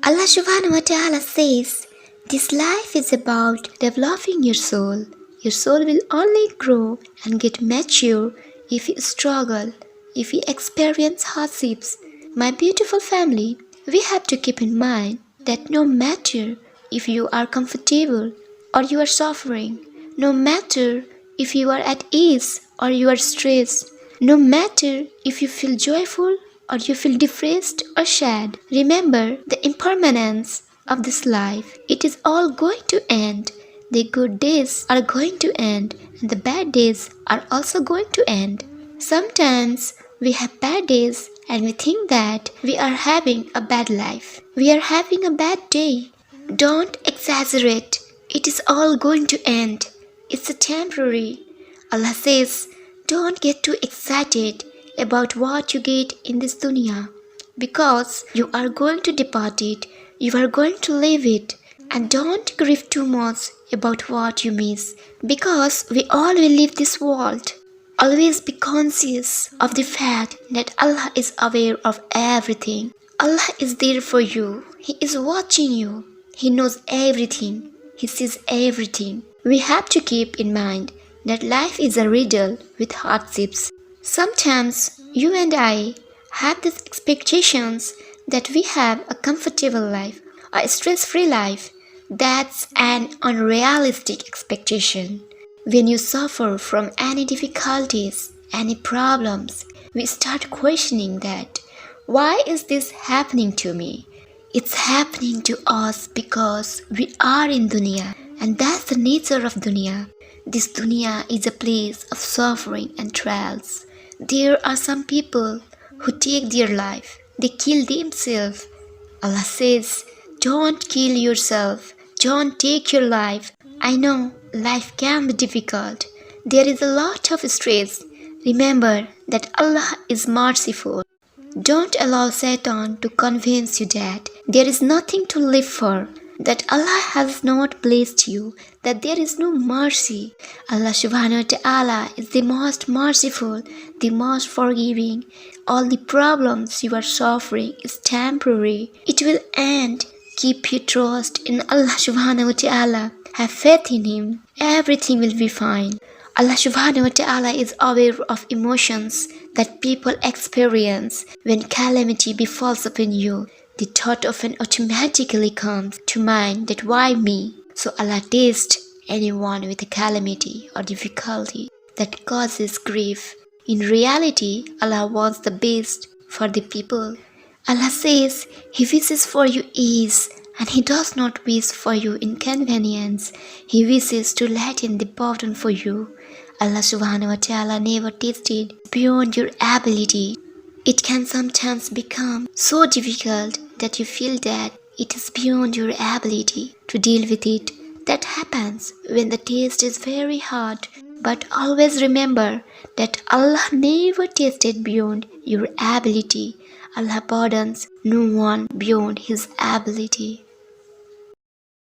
Allah subhanahu wa ta'ala says, this life is about developing your soul. Your soul will only grow and get mature if you struggle, if you experience hardships. My beautiful family, we have to keep in mind that no matter if you are comfortable or you are suffering, no matter if you are at ease or you are stressed, no matter if you feel joyful or you feel depressed or sad, remember the impermanence of this life. It is all going to end. The good days are going to end and the bad days are also going to end. Sometimes we have bad days and we think that we are having a bad life. We are having a bad day. Don't exaggerate. It is all going to end. It's a temporary. Allah says, don't get too excited about what you get in this duniya, because you are going to depart it, you are going to leave it, and don't grieve too much about what you miss, because we all will leave this world. Always be conscious of the fact that Allah is aware of everything. Allah is there for you. He is watching you. He knows everything. He sees everything. We have to keep in mind that life is a riddle with hardships. Sometimes you and I have these expectations that we have a comfortable life, a stress-free life. That's an unrealistic expectation. When you suffer from any difficulties, any problems, we start questioning that. Why is this happening to me? It's happening to us because we are in duniya, and that's the nature of duniya. This duniya is a place of suffering and trials. There are some people who take their life. They kill themselves. Allah says, don't kill yourself. Don't take your life. I know life can be difficult. There is a lot of stress. Remember that Allah is merciful. Don't allow Satan to convince you that there is nothing to live for, that Allah has not blessed you, that there is no mercy. Allah subhanahu wa ta'ala is the most merciful, the most forgiving. All the problems you are suffering is temporary. It will end. Keep your trust in Allah subhanahu wa ta'ala. Have faith in Him. Everything will be fine. Allah subhanahu wa ta'ala is aware of emotions that people experience when calamity befalls upon you. The thought often automatically comes to mind that why me? So Allah tests anyone with a calamity or difficulty that causes grief. In reality, Allah wants the best for the people. Allah says He wishes for you ease, and He does not wish for you inconvenience. He wishes to lighten the burden for you. Allah subhanahu wa ta'ala never tested beyond your ability. It can sometimes become so difficult that you feel that it is beyond your ability to deal with it. That happens when the test is very hard. But always remember that Allah never tested beyond your ability. Allah pardons no one beyond his ability.